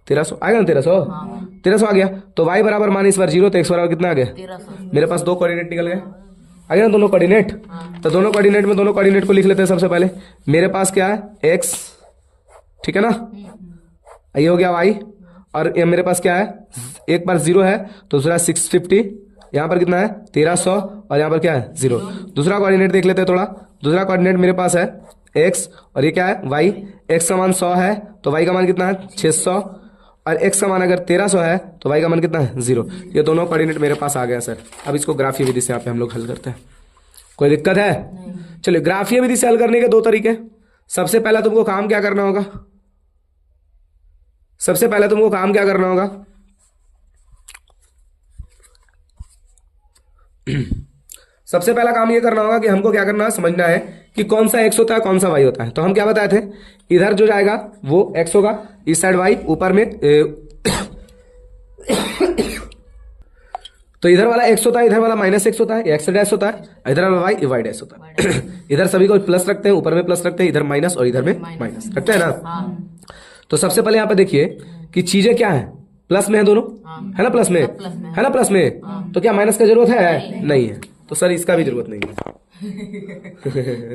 1300 आएगा ना, 1300 आ गया। तो y बराबर माने इस बार 0, तो x बराबर कितना आ गया, मेरे पास 2 कोऑर्डिनेट निकल गए, आ गया ना दोनों कोऑर्डिनेट। तो दोनों कोऑर्डिनेट में दोनों कोऑर्डिनेट को लिख लेते हैं। सबसे पहले मेरे पास क्या है, x, ठीक है ना, ये हो गया y, और ये मेरे पास क्या है, एक बार 0 है तो दूसरा 650, यहाँ पर कितना है 1300, और यहाँ पर क्या है 0। दूसरा कोऑर्डिनेट देख लेते हैं थोड़ा। दूसरा कोऑर्डिनेट मेरे पास है x, और ये क्या है y। x का मान 100 है तो y का मान कितना है 600, और x का मान अगर 1300 है तो y का मान कितना है 0। ये दोनों कोऑर्डिनेट मेरे पास आ गया सर। अब इसको ग्राफीय विधि से यहाँ पे हम लोग हल करते हैं, कोई दिक्कत है, चलिए ग्राफीय विधि से हल करने के 2 तरीके। सबसे पहला तुमको काम क्या करना होगा, सबसे पहले तुमको काम क्या करना होगा, सबसे पहला काम ये करना होगा कि हमको क्या करना है, समझना है कि कौन सा x होता है कौन सा y होता है। तो हम क्या बताए थे, इधर जो जाएगा वो x होगा, इस साइड y, ऊपर में तो इधर वाला x होता है, इधर वाला -x होता है, x डैश होता है, इधर वाला y डैश होता है। इधर सभी को प्लस रखते हैं, ऊपर में प्लस रखते हैं, इधर माइनस और इधर में माइनस रखते हैं ना। हाँ तो सबसे पहले यहाँ पे देखिए कि चीजें क्या है, प्लस में है दोनों, है ना, प्लस में है ना, प्लस में। तो क्या माइनस का जरूरत है? नहीं है। तो सर इसका भी जरूरत नहीं है।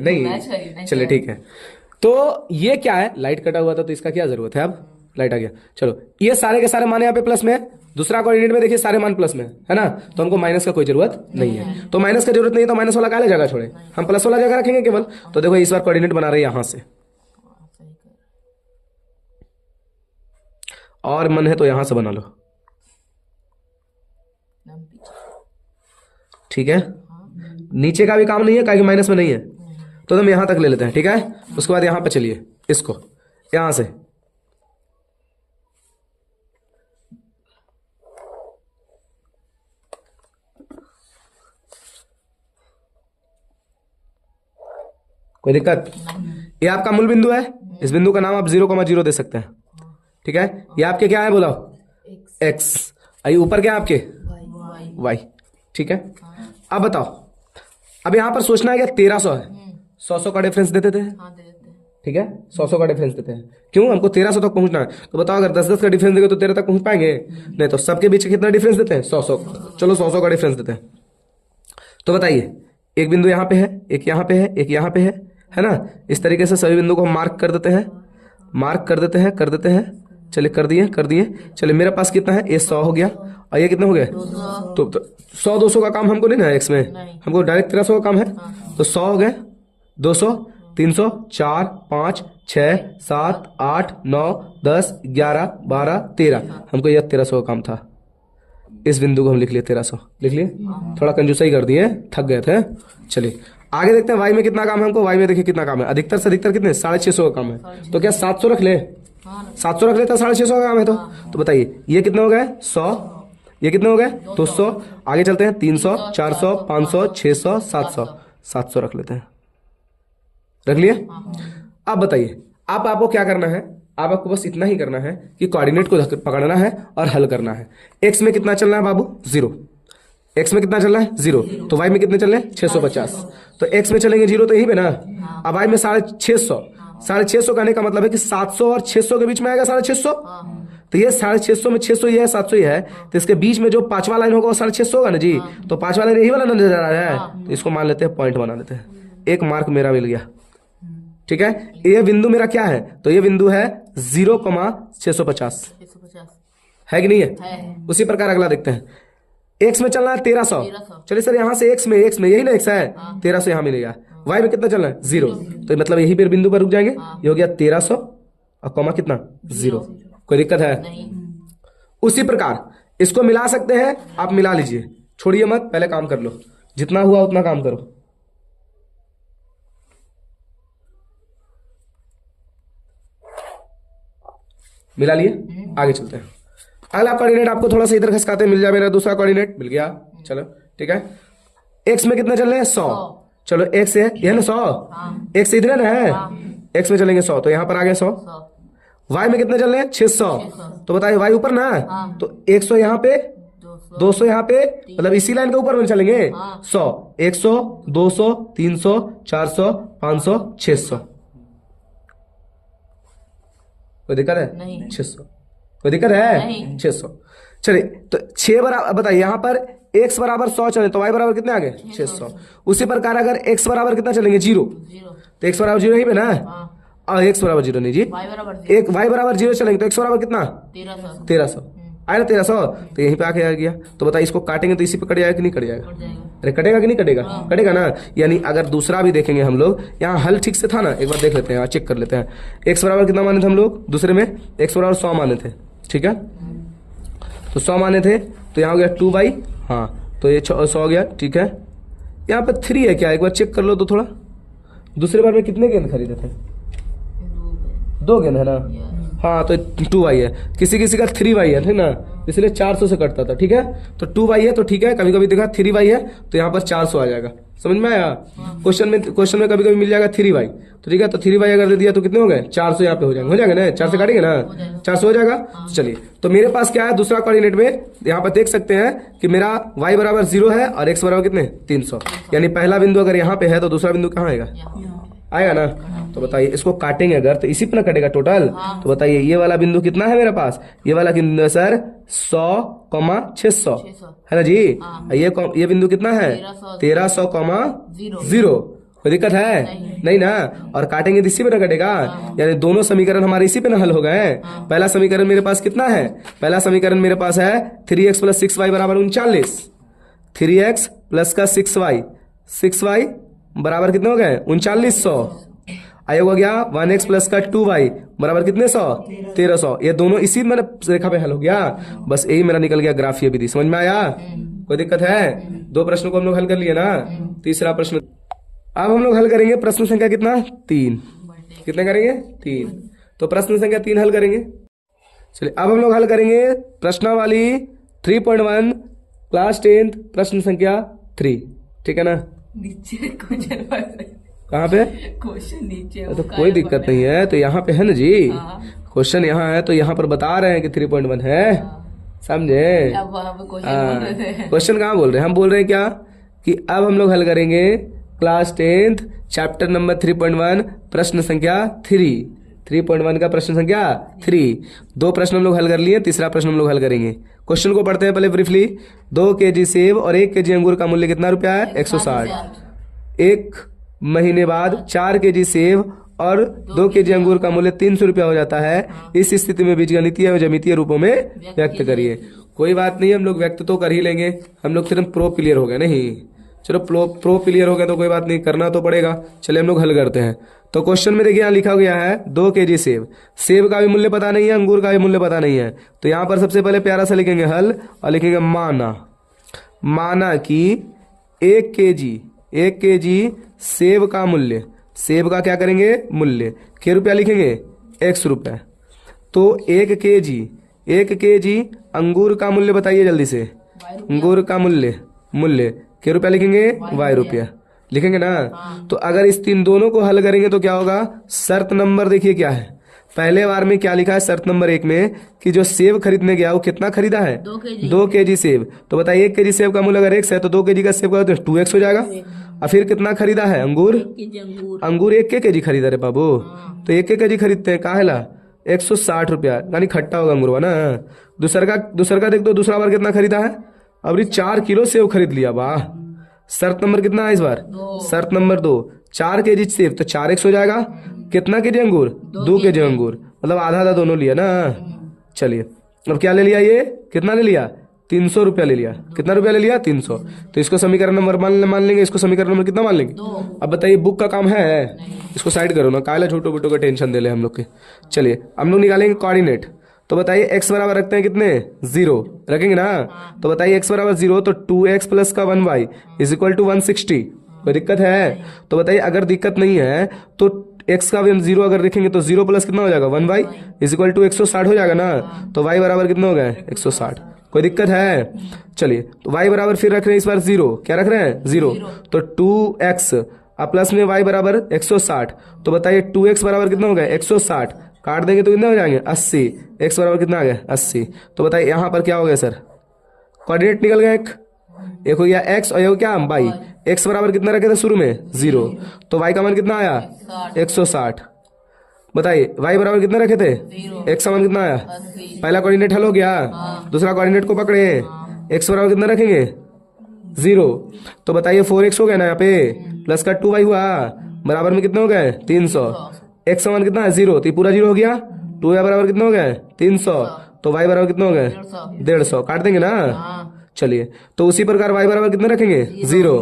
नहीं है, चलिए ठीक है। तो ये क्या है, लाइट कटा हुआ था तो इसका क्या जरूरत है, अब लाइट आ गया। चलो ये सारे के सारे मान यहाँ पे प्लस में है, दूसरा कोऑर्डिनेट में देखिए सारे मान प्लस में है ना, तो हमको माइनस का कोई जरूरत नहीं है। तो माइनस का जरूरत नहीं है तो माइनस वाला काले जगह छोड़े, हम प्लस वाला जगह रखेंगे केवल। तो देखो इस बार कोऑर्डिनेट बना रहे हैं यहां से, और मन है तो यहां से बना लो, ठीक है। नीचे का भी काम नहीं है, काहे कि माइनस में नहीं है, तो हम यहां तक ले लेते हैं, ठीक है। उसके बाद यहां पे चलिए इसको यहां से, कोई दिक्कत? ये आपका मूल बिंदु है, इस बिंदु का नाम आप 0,0 दे सकते हैं, ठीक है। ये आपके क्या है बोला, x, आई ऊपर क्या है आपके y, ठीक है। अब बताओ, अब यहां पर सोचना है क्या 1300 है, 100 का डिफरेंस देते थे, ठीक है, 100 का डिफरेंस देते हैं। क्यों, हमको 1300 तक पहुंचना है। तो बताओ अगर 10 का डिफरेंस देंगे तो 13 तक पहुंच पाएंगे नहीं, तो सबके बीच कितना डिफरेंस देते हैं, 100। चलो 100 का डिफरेंस देते हैं। तो बताइए एक बिंदु यहाँ पे है, एक यहाँ पे है, एक यहाँ पे है ना। इस तरीके से सभी बिंदु को हम मार्क कर देते हैं, मार्क कर देते हैं। चलिए कर दिए। चलिए मेरे पास कितना है, ये 100 हो गया, और ये कितना हो गया, तो 100 200 का काम हमको नहीं ना x में, हमको डायरेक्ट 1300 का काम है। तो 100 हो गए, 200, 300, 4, 5, 6, 7, 8, 9, 10, 11, 12, 13, हमको यह 1300 का काम था। इस बिंदु को हम लिख लिए 1300, लिख लिए, थोड़ा कंजूसाई कर दिए, थक गए थे। चलिए आगे देखते हैं y में कितना काम है हमको। y में देखिए कितना काम है, अधिकतर से अधिकतर कितने, 650 का काम है। तो क्या 700 रख ले, 700 रख ले तो 650 का काम है। तो बताइए ये कितने हो गए, 100, ये कितने हो गए 200, आगे चलते हैं 300, 400, 500, 600, 700, 700 रख लेते हैं, रख लिए। अब बताइए आपको क्या करना है, आपको बस इतना ही करना है कि कोऑर्डिनेट को पकड़ना है और हल करना है। x में कितना चलना है बाबू, 0, x में कितना चलना है 0, तो y में कितने चल रहे हैं 650, तो x में चलेंगे 0 तो यही पे ना। अब y में 650, 650 कहने का मतलब है कि 700 और 600 के बीच में आएगा 650। तो ये 650 में 600 ये है, 700 ये है, तो इसके बीच में जो पांचवा लाइन होगा वो 650 होगा ना जी। तो पांचवा लाइन यही वाला नजर आ रहा है, तो इसको मान लेते हैं पॉइंट बना लेते हैं, एक मार्क मेरा मिल गया, ठीक है। ये बिंदु मेरा क्या है, तो ये बिंदु है 0,650, है कि नहीं है। उसी प्रकार अगला देखते हैं, x में चलना है 1300, चलिए सर यहाँ से x में यही ना x है, 1300 यहाँ मिलेगा। y में कितना चलना है 0, तो मतलब यही पर बिंदु पर रुक जाएंगे, ये हो गया 1300 और कॉमा कितना 0, कोई दिक्कत है? उसी प्रकार इसको मिला सकते हैं, आप मिला लीजिए, छोड़िए मत, पहले काम कर लो, जितना हुआ उतना काम करो। मिला लिए, आगे चलते हैं। अगला कोऑर्डिनेट आपको थोड़ा सा इधर खसकाते मिल जाए, मेरा दूसरा कोऑर्डिनेट मिल गया, चलो ठीक है। x में कितना चल रहे हैं 100, चलो x है, यह ना 100, x इधर ना है, x में चलेंगे 100, तो यहां पर आ गया 100। y में कितने चल रहे हैं 600, तो बताइए y ऊपर ना, तो 100 यहाँ पे, 200 यहाँ पे, मतलब इसी लाइन के ऊपर में चलेंगे 100, 100, 200, 300, 400, 500, 600, कोई दिक्कत है? नहीं। 600, कोई दिक्कत है? 600। चलिए तो 6 बराबर, बताइए यहाँ पर x बराबर 100 चले तो y बराबर कितने आ गए 600। उसी प्रकार अगर x बराबर कितना चलेंगे 0, तो x बराबर 0 ही पे ना, और x बराबर 0 नहीं जी, एक y बराबर 0 चलेंगे तो x बराबर कितना 1300 आया ना, 1300, तो यहीं पे आके आ गया। तो बताइए इसको काटेंगे तो इसी पे कट जाएगा कि नहीं कट जाएगा? अरे कटेगा कि नहीं कटेगा? कटेगा ना। यानी अगर दूसरा भी देखेंगे हम लोग, यहाँ हल ठीक से था ना, एक बार देख लेते हैं, चेक कर लेते हैं। x बराबर कितना माने थे हम लोग दूसरे में, x बराबर 100 माने थे, ठीक है, तो 100 माने थे, तो यहाँ हो गया 2/, हाँ तो ये 100 हो गया, ठीक है। यहाँ पे 3 है क्या, एक बार चेक कर लो तो थोड़ा। दूसरे बार में कितने गेंद खरीदे थे? 2 गेंद है ना, हाँ तो 2y है, किसी किसी का 3y है, ठीक ना, इसलिए 400 से कटता था, ठीक है। तो 2y है तो ठीक है, कभी कभी देखा 3y है तो यहाँ पर 400 आ जाएगा, समझ में आया। क्वेश्चन में कभी कभी मिल जाएगा 3y, तो ठीक है, तो 3y अगर दे दिया तो कितने हो गए 400, यहाँ पे हो जाएंगे ना, 4 से काटेंगे ना, 400 हो जाएगा। चलिए, तो मेरे पास क्या है दूसरा कोऑर्डिनेट में, यहाँ पर देख सकते हैं कि मेरा y बराबर 0 है और x बराबर कितने 300, यानी पहला बिंदु अगर यहाँ पे है तो दूसरा बिंदु कहाँ आएगा, आएगा ना। तो बताइए इसको काटेंगे अगर तो इसी पे ना कटेगा टोटल। तो बताइए ये वाला बिंदु कितना है मेरे पास, ये वाला बिंदु है सर 100,600 है ना जी। ये बिंदु कितना है 1300,0। कोई दिक्कत है नहीं ना। और काटेंगे तो इसी पे ना कटेगा, यानी दोनों समीकरण हमारे इसी पे ना हल हो गए। पहला समीकरण मेरे पास कितना है, पहला समीकरण मेरे पास है 3x + 6y बराबर 39, 3x प्लस का 6y बराबर कितने हो गए 3900। आयोग हो गया 1x प्लस का 2y बराबर कितने 100 1300। ये दोनों इसी मैंने रेखा पे हल हो गया, बस यही मेरा निकल गया ग्राफीय विधि। समझ में आया, कोई दिक्कत है। दो प्रश्नों को हम लोग हल कर लिए ना। तीसरा प्रश्न अब हम लोग हल करेंगे, प्रश्न संख्या कितना 3, कितने करेंगे 3। तो प्रश्न संख्या 3 हल करेंगे। चलिए अब हम लोग हल करेंगे प्रश्नावली 3.1 क्लास 10 प्रश्न संख्या 3, ठीक है ना। नीचे क्वेश्चन कहाँ पे क्वेश्चन नीचे तो कोई दिक्कत नहीं है, तो यहाँ पे है ना जी, क्वेश्चन यहाँ है तो यहाँ पर बता रहे हैं कि 3.1 है, समझे। क्वेश्चन कहाँ बोल रहे हैं, हम बोल रहे हैं क्या कि अब हम लोग हल करेंगे क्लास 10 चैप्टर नंबर 3.1 प्रश्न संख्या 3.1 का प्रश्न संख्या 3। दो प्रश्न हम लोग हल कर लिए, तीसरा प्रश्न हम लोग हल करेंगे। क्वेश्चन को पढ़ते हैं पहले ब्रीफली। 2 kg सेब और 1 kg अंगूर का मूल्य कितना रुपया है 160। एक महीने बाद 4 kg सेब और 2 kg अंगूर का मूल्य 300 रुपया हो जाता है। इस स्थिति में बीजगणितीय और ज्यामितीय रूपों में व्यक्त करिए। कोई बात नहीं, हम लोग व्यक्त तो कर ही लेंगे, हम लोग सिर्फ प्रो क्लियर हो गए नहीं। चलो प्रो क्लियर हो गया तो कोई बात नहीं, करना तो पड़ेगा। चलिए हम लोग हल करते हैं। तो क्वेश्चन में देखिए यहाँ लिखा गया है 2 kg सेब का भी मूल्य पता नहीं है, अंगूर का भी मूल्य पता नहीं है। तो यहाँ पर सबसे पहले प्यारा सा लिखेंगे हल और लिखेंगे माना कि 1 kg सेब का मूल्य, सेब का क्या करेंगे मूल्य, क्या रुपया लिखेंगे x रुपया। तो 1 kg अंगूर का मूल्य बताइए जल्दी से, अंगूर का मूल्य क्या रुपया लिखेंगे y रुपया लिखेंगे ना। तो अगर इस दोनों को हल करेंगे तो क्या होगा, शर्त नंबर देखिए क्या है, पहले बार में क्या लिखा है शर्त नंबर 1 में कि जो सेब खरीदने गया वो कितना खरीदा है 2 kg सेब। तो बताइए 1 kg सेब का मूल्य अगर x है तो 2 kg का सेब का 2x हो जाएगा। और फिर कितना खरीदा है अंगूर 1 kg खरीदा रे बाबू। तो 1 kg खरीदते हैं काहेला 160 रुपया, यानी खट्टा होगा अंगूर ना। दूसरा का देख दो, दूसरा बार कितना खरीदा है, अब 4 किलो सेब खरीद लिया। वाह, शर्त नंबर कितना है इस बार, शर्त नंबर 2 4 kg सेब तो 4x हो जाएगा। कितना kg अंगूर 2 kg अंगूर, मतलब आधा आधा दोनों लिया ना। चलिए अब क्या ले लिया, ये कितना ले लिया 300 रुपया ले लिया। कितना रुपया ले लिया 300। तो इसको समीकरण नंबर मान लेंगे, इसको समीकरण नंबर कितना मान लेंगे। अब बताइए बुक का काम है, इसको साइड करो ना, काला छोटो बोटो का टेंशन दे ले हम लोग के। चलिए हम लोग निकालेंगे कोऑर्डिनेट। तो बताइए x बराबर रखते हैं कितने 0 रखेंगे ना। तो बताइए x बराबर 0 तो 2x प्लस का 1y इज इक्वल टू 160। कोई दिक्कत है तो बताइए, अगर दिक्कत नहीं है तो x का 0 अगर रखेंगे तो 0 प्लस कितना हो जाएगा 1y इज इक्वल टू 160 हो जाएगा ना। तो y बराबर कितना हो गया 160। कोई दिक्कत है। चलिए तो y बराबर फिर रख रहे हैं इस बार 0, क्या रख रहे हैं 0। तो 2x प्लस में y बराबर 160। तो बताइए 2x बराबर कितना हो गया 160, काट देंगे तो कितने हो जाएंगे 80। x बराबर कितना आ गया 80। तो बताइए यहाँ पर क्या हो गया सर, कोऑर्डिनेट निकल गया, एक हो गया x और ये हो क्या y। x बराबर कितना रखे थे शुरू में 0, तो y का मान कितना आया 160। बताइए y बराबर कितना रखे थे, x का मान कितना आया। पहला कोऑर्डिनेट हल हो गया, दूसरा कोऑर्डिनेट को पकड़े, x बराबर कितना रखेंगे 0। तो बताइए 4x हो गया ना यहाँ पे, प्लस का 2y हुआ, बराबर में कितने हो गए 300। x का मान कितना है 0, तो ये पूरा 0 हो गया। 2y बराबर कितना हो गया 300, तो y बराबर कितना हो गया 150, काट देंगे ना। चलिए तो उसी प्रकार y बराबर कितने रखेंगे 0,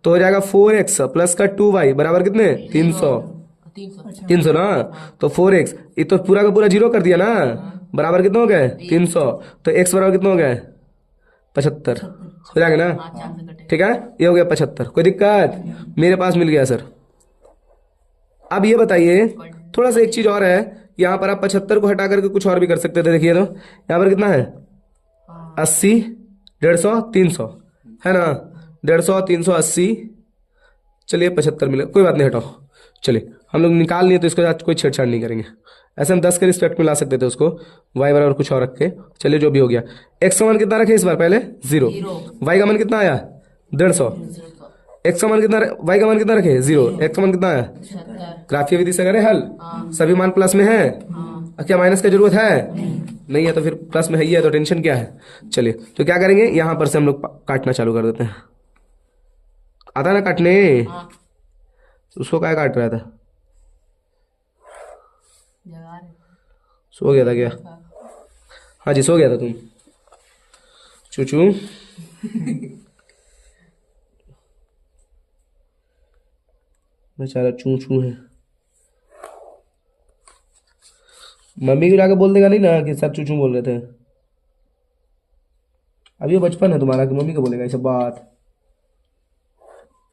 तो हो जाएगा 4x प्लस का 2y बराबर कितने 300 ना। तो 4x ये तो पूरा का पूरा 0 कर दिया ना, बराबर कितना हो गया 300। तो x बराबर कितना हो गया 75 हो जाएगा ना। ठीक है, ये हो गया 75। कोई दिक्कत, मेरे पास मिल गया सर। अब ये बताइए थोड़ा सा एक चीज और है यहाँ पर आप 75 को हटा करके कुछ और भी कर सकते थे। देखिए तो यहाँ पर कितना है 80, 150, 300 है ना, 150, 380, चलिए 75 मिले, कोई बात नहीं हटाओ। चलिए हम लोग निकाल लिए तो इसके साथ कोई छेड़छाड़ नहीं करेंगे। ऐसे हम 10 के रिस्पेक्ट में ला सकते थे उसको, y बराबर कुछ और रख के। चलिए जो भी हो गया, x का मान कितना रखे इस बार पहले 0, y का मान कितना आया 150, x का मान कितना, y का मान कितना रखे 0, x का मान कितना आया। ग्राफीय विधि से करें हल, सभी मान प्लस में है, क्या माइनस की जरूरत है नहीं है, तो फिर प्लस में है ही है, तो टेंशन क्या है। चलिए तो क्या करेंगे, यहां पर से हम लोग काटना चालू कर देते हैं। आता ना काटने, उसको क्या काट रहा था, सो गया था क्या। हाँ जी सो गया था तुम चूचू। बेचारा चू चू है, मम्मी को जाके बोल देगा नहीं ना कि सब चू चू बोल रहे थे। अभी ये बचपन है तुम्हारा कि मम्मी को बोलेगा ये सब बात।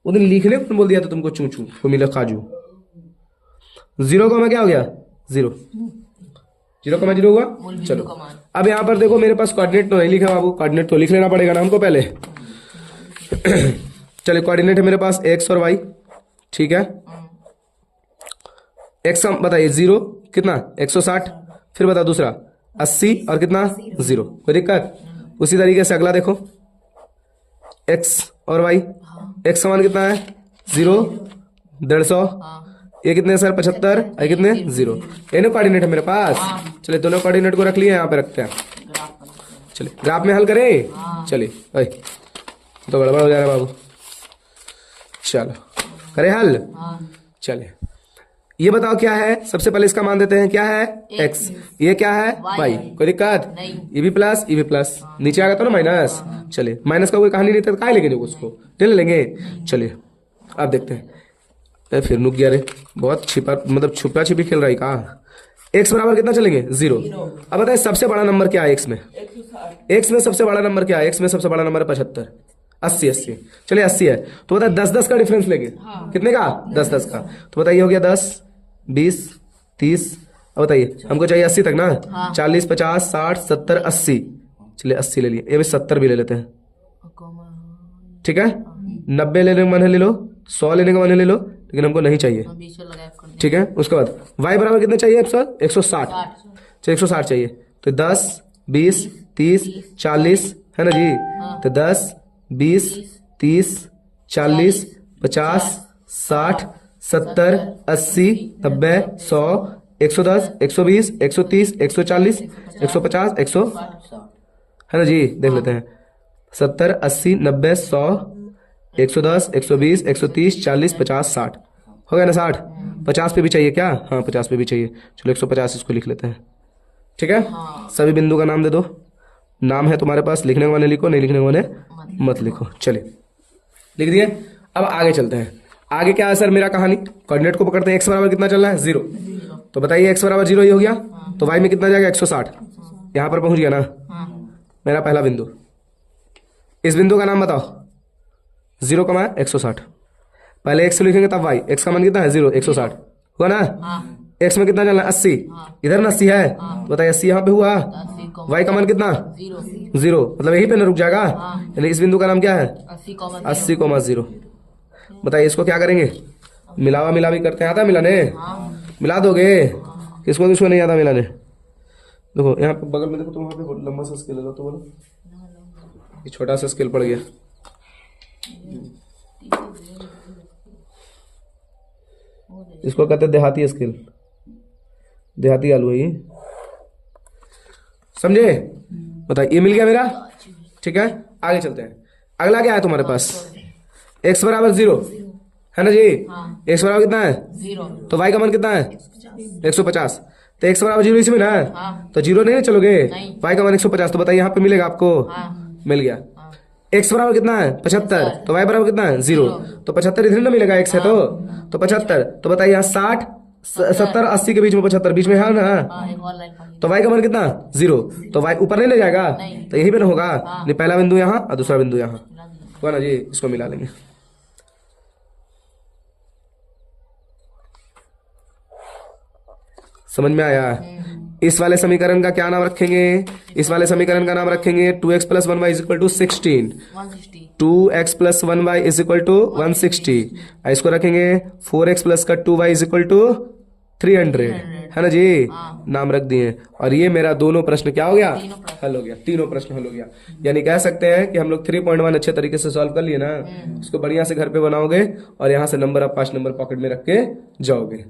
वो दिन लिखने को बोल दिया था तुमको चू चू, तो मिला काजू। 0 का मैं क्या हो गया 0, 0 का मैं 0 हुआ। चलो अब यहाँ पर देखो मेरे पास कोऑर्डिनेट तो नहीं लिखा बाबू, कोऑर्डिनेट तो लिख लेना पड़ेगा ना हमको पहले। चलिए कोऑर्डिनेट है मेरे पास x और y, ठीक है। x का बताइए 0 कितना 160, फिर बता दूसरा 80 और कितना 0, कोई दिक्कत। उसी तरीके से अगला देखो x और y, x का मान कितना है 0, 150, ये कितने सर 75, ये कितने 0, ये ना कोऑर्डिनेट है मेरे पास। चलिए दोनों कोऑर्डिनेट को रख लिए, यहाँ पे रखते हैं। चलिए ग्राफ में हल करें, चलिए भाई तो गड़बड़ हो जा रहा है बाबू। चलो करें हल, चलिए ये बताओ क्या है, सबसे पहले इसका मान देते हैं, क्या है x, ये क्या है y, कोई दिक्कत। ये भी प्लस ये भी प्लस, नीचे आ गया तो ना माइनस। चलिए माइनस का कोई कहानी नहीं था, काय लेंगे उसको टेन लेंगे। चलिए अब देखते हैं, फिर नुक गया रे, बहुत छिपा मतलब छुपा छिपी खेल रहा है कहा। x बराबर कितना चलेंगे 0। अब बताइए सबसे बड़ा नंबर क्या है x में, x में सबसे बड़ा नंबर क्या है, x में सबसे बड़ा नंबर है 75, 80 80, चलिए 80 है तो बताइए 10 10 का डिफरेंस लेंगे, कितने का 10 10 का, तो बताइए हो गया 10 20 30। अब बताइए हमको चाहिए 80 तक ना, 40 50 60 70 80, चलिए 80 ले लिए, ये भी 70 भी ले लेते हैं, ठीक है। 90 लेने का मन है ले लो, 100 लेने का मन है ले लो, लेकिन हमको नहीं चाहिए, ठीक है। उसके बाद y बराबर कितना चाहिए 160, चलिए 160 चाहिए, तो 10 20 30 40 है ना जी, तो 10 20 30 40 50 60 70 80 90 100 110 120 130 140 150 100 है ना जी, देख लेते हैं 70 80 90 100 110 120 130 40 50 60 हो गया ना 60। 50 पे भी चाहिए क्या, हाँ 50 पे भी चाहिए, चलो 150 इसको लिख लेते हैं, ठीक है। सभी बिंदु का नाम दे दो, नाम है तुम्हारे पास, लिखने के माने लिखो, नहीं लिखने के माने मत लिखो। चलिए लिख दिए, अब आगे चलते हैं। आगे क्या है सर मेरा कहानी, कोऑर्डिनेट को पकड़ते हैं, x बराबर कितना चल रहा है 0, तो बताइए x बराबर 0 ही हो गया, तो y में कितना जाएगा 160, यहाँ पर पहुंच गया ना मेरा पहला बिंदु। इस बिंदु का नाम बताओ, 0 का मान 160, पहले x लिखेंगे तब y, x का मान कितना है 0 160 हुआ ना, x में कितना चलना 80, इधर ना 80 है, तो बताइए 80 यहाँ पे हुआ, y का मान कितना 0, मतलब यही पे ना रुक जाएगा, यानी इस बिंदु का नाम क्या है 80,0। बताइए इसको क्या करेंगे, मिलावा मिलावी करते हैं, आता मिलाने, मिला दोगे, किसको किसको नहीं आता मिलाने। देखो यहाँ पे बगल में देखो, तुम वहाँ पे लंबा सा स्केल लो, तो बोलो ये छोटा सा स्केल पड़ गया, इसको कहते हैं देहाती स्केल, देहाती आलू है ये, समझे। बताइए ये मिल गया मेरा, ठीक है। आगे चलते हैं, अगला क्या है तुम्हारे पास, x बराबर 0 है ना जी, x बराबर कितना है 0, तो y का मान कितना है 150, तो x बराबर 0 इसमें ना, तो 0 नहीं ना चलोगे, y का मान 150, तो बताइए यहाँ पे मिलेगा आपको, मिल गया। x बराबर कितना है 75, तो y बराबर कितना है 0, तो 75 इधर ना मिलेगा, x है तो 75, तो बताइए यहाँ 60 70 80 के बीच में 75 बीच में है ना, तो y का मान कितना 0, तो y ऊपर नहीं ले जाएगा, तो यही पे ना होगा, नहीं पहला बिंदु यहाँ और दूसरा बिंदु यहाँ होगा ना जी, इसको मिला लेंगे। समझ में आया? इस वाले समीकरण का क्या नाम रखेंगे? इस वाले समीकरण का नाम रखेंगे 2x + 1y = 16। 160 2x + 1y = 160। इसको रखेंगे 4x + 2y = 300, है ना जी? नाम रख दिए। और ये मेरा दोनों प्रश्न क्या हो गया? हल हो गया, तीनों प्रश्न हल हो गया। यानी कह सकते हैं कि हम लोग 3.1 अच्छे तरीके से सॉल्व कर लिए ना। इसको बढ़िया से घर पे बनाओगे और यहाँ से नंबर आप 5 नंबर पॉकेट में रख के जाओगे।